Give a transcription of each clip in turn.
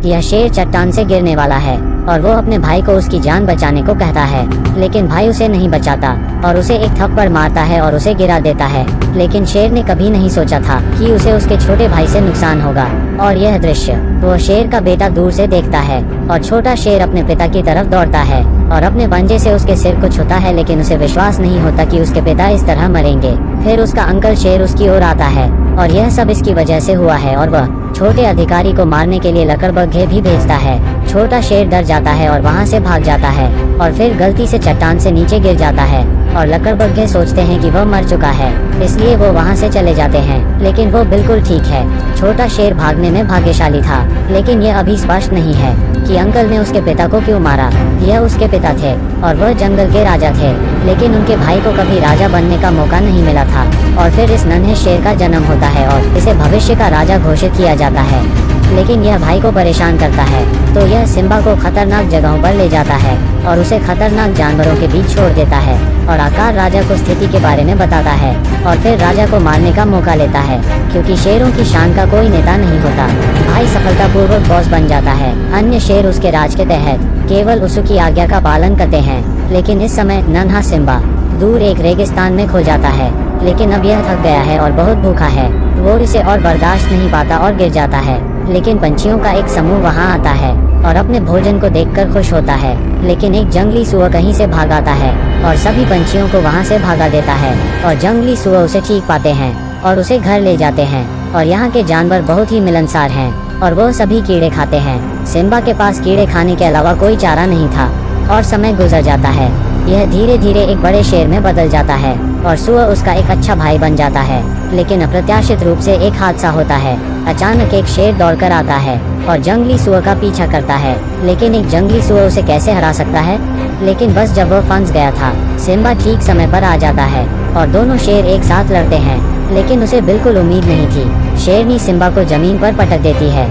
यह शेर चट्टान से गिरने वाला है और वो अपने भाई को उसकी जान बचाने को कहता है, लेकिन भाई उसे नहीं बचाता और उसे एक थप्पड़ मारता है और उसे गिरा देता है। लेकिन शेर ने कभी नहीं सोचा था कि उसे उसके छोटे भाई से नुकसान होगा। और यह दृश्य वो शेर का बेटा दूर से देखता है और छोटा शेर अपने पिता की तरफ दौड़ता है और अपने पंजे से उसके सिर को छूता है, लेकिन उसे विश्वास नहीं होता कि उसके पिता इस तरह मरेंगे। फिर उसका अंकल शेर उसकी ओर आता है और यह सब इसकी वजह से हुआ है और वह छोटे अधिकारी को मारने के लिए लकड़बग्घे भी भेजता है। छोटा शेर डर जाता है और वहाँ से भाग जाता है और फिर गलती से चट्टान से नीचे गिर जाता है और लकड़बग्घे सोचते हैं कि वह मर चुका है, इसलिए वो वहाँ से चले जाते हैं। लेकिन वो बिल्कुल ठीक है। छोटा शेर भागने में भाग्यशाली था, लेकिन यह अभी स्पष्ट नहीं है कि अंकल ने उसके पिता को क्यों मारा। यह उसके पिता थे और वह जंगल के राजा थे, लेकिन उनके भाई को कभी राजा बनने का मौका नहीं मिला था। और फिर इस नन्हे शेर का जन्म होता है और इसे भविष्य का राजा घोषित किया जाता है। लेकिन यह भाई को परेशान करता है, तो यह सिम्बा को खतरनाक जगहों पर ले जाता है और उसे खतरनाक जानवरों के बीच छोड़ देता है और आकार राजा को स्थिति के बारे में बताता है और फिर राजा को मारने का मौका लेता है, क्योंकि शेरों की शान का कोई नेता नहीं होता। भाई सफलतापूर्वक बॉस बन जाता है। अन्य शेर उसके राज के तहत केवल उसकी आज्ञा का पालन करते हैं। लेकिन इस समय नन्हा सिम्बा दूर एक रेगिस्तान में खो जाता है, लेकिन अब यह थक गया है और बहुत भूखा है। वो इसे और बर्दाश्त नहीं पाता और गिर जाता है। लेकिन पंछियों का एक समूह वहाँ आता है और अपने भोजन को देखकर खुश होता है। लेकिन एक जंगली सुअर कहीं से भाग आता है और सभी पंछियों को वहाँ से भागा देता है और जंगली सुअर उसे ठीक पाते हैं और उसे घर ले जाते हैं। और यहाँ के जानवर बहुत ही मिलनसार हैं और वो सभी कीड़े खाते हैं। सिम्बा के पास कीड़े खाने के अलावा कोई चारा नहीं था और समय गुजर जाता है। यह धीरे धीरे एक बड़े शेर में बदल जाता है और सुअर उसका एक अच्छा भाई बन जाता है। लेकिन अप्रत्याशित रूप से एक हादसा होता है। अचानक एक शेर दौड़कर आता है और जंगली सुअर का पीछा करता है, लेकिन एक जंगली सुअर उसे कैसे हरा सकता है। लेकिन बस जब वह फंस गया था, सिम्बा ठीक समय पर आ जाता है और दोनों शेर एक साथ लड़ते हैं। लेकिन उसे बिल्कुल उम्मीद नहीं थी। शेरनी सिम्बा को जमीन पर पटक देती है।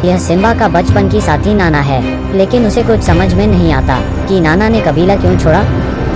यह सिम्बा का बचपन की साथी नाना है, लेकिन उसे कुछ समझ में नहीं आता कि नाना ने कबीला क्यों छोड़ा।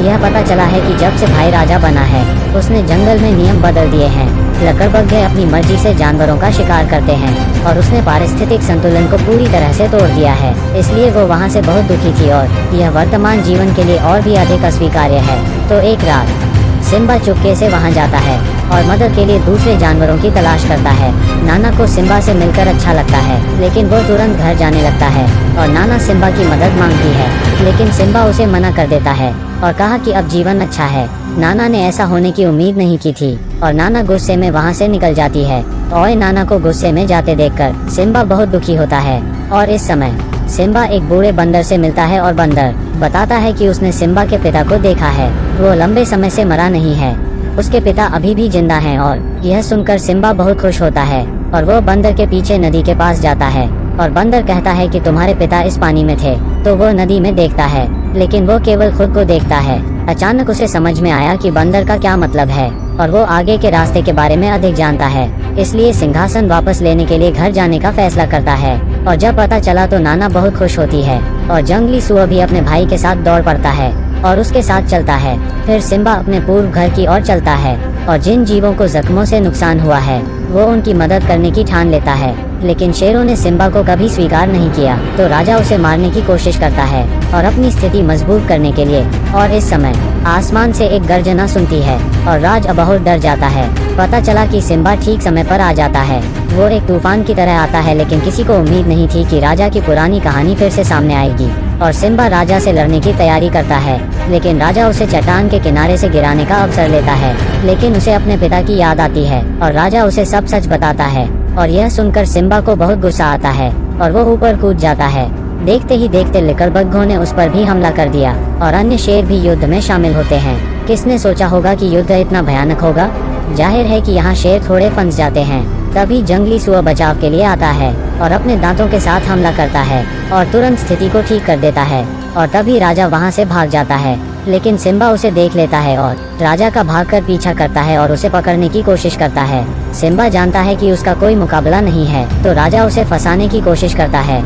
यह पता चला है कि जब से भाई राजा बना है, उसने जंगल में नियम बदल दिए हैं। लकड़बग्घे अपनी मर्जी से जानवरों का शिकार करते हैं और उसने पारिस्थितिक संतुलन को पूरी तरह से तोड़ दिया है। इसलिए वो वहाँ से बहुत दुखी थी और यह वर्तमान जीवन के लिए और भी अधिक अस्वीकार्य है। तो एक रात सिम्बा चुपके से वहाँ जाता है और मदद के लिए दूसरे जानवरों की तलाश करता है। नाना को सिम्बा से मिलकर अच्छा लगता है, लेकिन वो तुरंत घर जाने लगता है और नाना सिम्बा की मदद मांगती है, लेकिन सिम्बा उसे मना कर देता है और कहा कि अब जीवन अच्छा है। नाना ने ऐसा होने की उम्मीद नहीं की थी और नाना गुस्से में वहाँ से निकल जाती है। और नाना को गुस्से में जाते देखकर सिम्बा बहुत दुखी होता है। और इस समय सिम्बा एक बूढ़े बंदर से मिलता है और बंदर बताता है कि उसने सिम्बा के पिता को देखा है। वो लंबे समय से मरा नहीं है, उसके पिता अभी भी जिंदा हैं। और यह सुनकर सिम्बा बहुत खुश होता है और वो बंदर के पीछे नदी के पास जाता है और बंदर कहता है कि तुम्हारे पिता इस पानी में थे। तो वो नदी में देखता है, लेकिन वो केवल खुद को देखता है। अचानक उसे समझ में आया कि बंदर का क्या मतलब है और वो आगे के रास्ते के बारे में अधिक जानता है। इसलिए सिंहासन वापस लेने के लिए घर जाने का फैसला करता है। और जब पता चला तो नाना बहुत खुश होती है और जंगली सुअर भी अपने भाई के साथ दौड़ पड़ता है और उसके साथ चलता है। फिर सिम्बा अपने पूर्व घर की ओर चलता है और जिन जीवों को जख्मों से नुकसान हुआ है वो उनकी मदद करने की ठान लेता है। लेकिन शेरों ने सिम्बा को कभी स्वीकार नहीं किया, तो राजा उसे मारने की कोशिश करता है और अपनी स्थिति मजबूत करने के लिए। और इस समय आसमान से एक गर्जना सुनती है और राज बहुत डर जाता है। पता चला कि सिम्बा ठीक समय पर आ जाता है। वो एक तूफान की तरह आता है, लेकिन किसी को उम्मीद नहीं थी कि राजा की पुरानी कहानी फिर से सामने आएगी। और सिम्बा राजा से लड़ने की तैयारी करता है, लेकिन राजा उसे चट्टान के किनारे से गिराने का अवसर लेता है। लेकिन उसे अपने पिता की याद आती है और राजा उसे सब सच बताता है। और यह सुनकर सिम्बा को बहुत गुस्सा आता है और वो ऊपर कूद जाता है। देखते ही देखते लकड़बग्घों ने उस पर भी हमला कर दिया और अन्य शेर भी युद्ध में शामिल होते हैं। किसने सोचा होगा कि युद्ध इतना भयानक होगा। जाहिर है कि यहाँ शेर थोड़े फंस जाते हैं। तभी जंगली सुअर बचाव के लिए आता है और अपने दांतों के साथ हमला करता है और तुरंत स्थिति को ठीक कर देता है। और तभी राजा वहाँ से भाग जाता है, लेकिन सिम्बा उसे देख लेता है और राजा का भागकर पीछा करता है और उसे पकड़ने की कोशिश करता है। सिम्बा जानता है कि उसका कोई मुकाबला नहीं है, तो राजा उसे फंसाने की कोशिश करता है।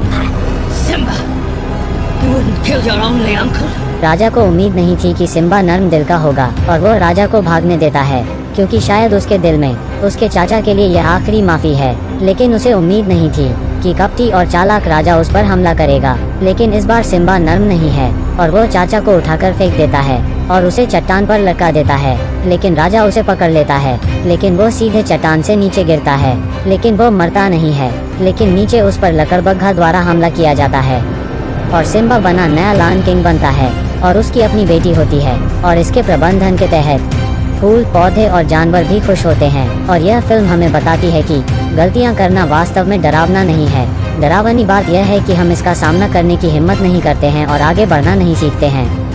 राजा को उम्मीद नहीं थी कि सिम्बा नर्म दिल का होगा और वो राजा को भागने देता है, क्योंकि शायद उसके दिल में उसके चाचा के लिए यह आखिरी माफी है। लेकिन उसे उम्मीद नहीं थी कि कपटी और चालाक राजा उस पर हमला करेगा। लेकिन इस बार सिम्बा नर्म नहीं है और वो चाचा को उठाकर फेंक देता है और उसे चट्टान पर लटका देता है। लेकिन राजा उसे पकड़ लेता है, लेकिन वो सीधे चट्टान से नीचे गिरता है। लेकिन वो मरता नहीं है, लेकिन नीचे उस पर लकड़बग्घा द्वारा हमला किया जाता है और सिम्बा बना नया लायन किंग बनता है और उसकी अपनी बेटी होती है। और इसके प्रबंधन के तहत फूल, पौधे और जानवर भी खुश होते हैं। और यह फिल्म हमें बताती है कि गलतियां करना वास्तव में डरावना नहीं है। डरावनी बात यह है कि हम इसका सामना करने की हिम्मत नहीं करते हैं और आगे बढ़ना नहीं सीखते हैं।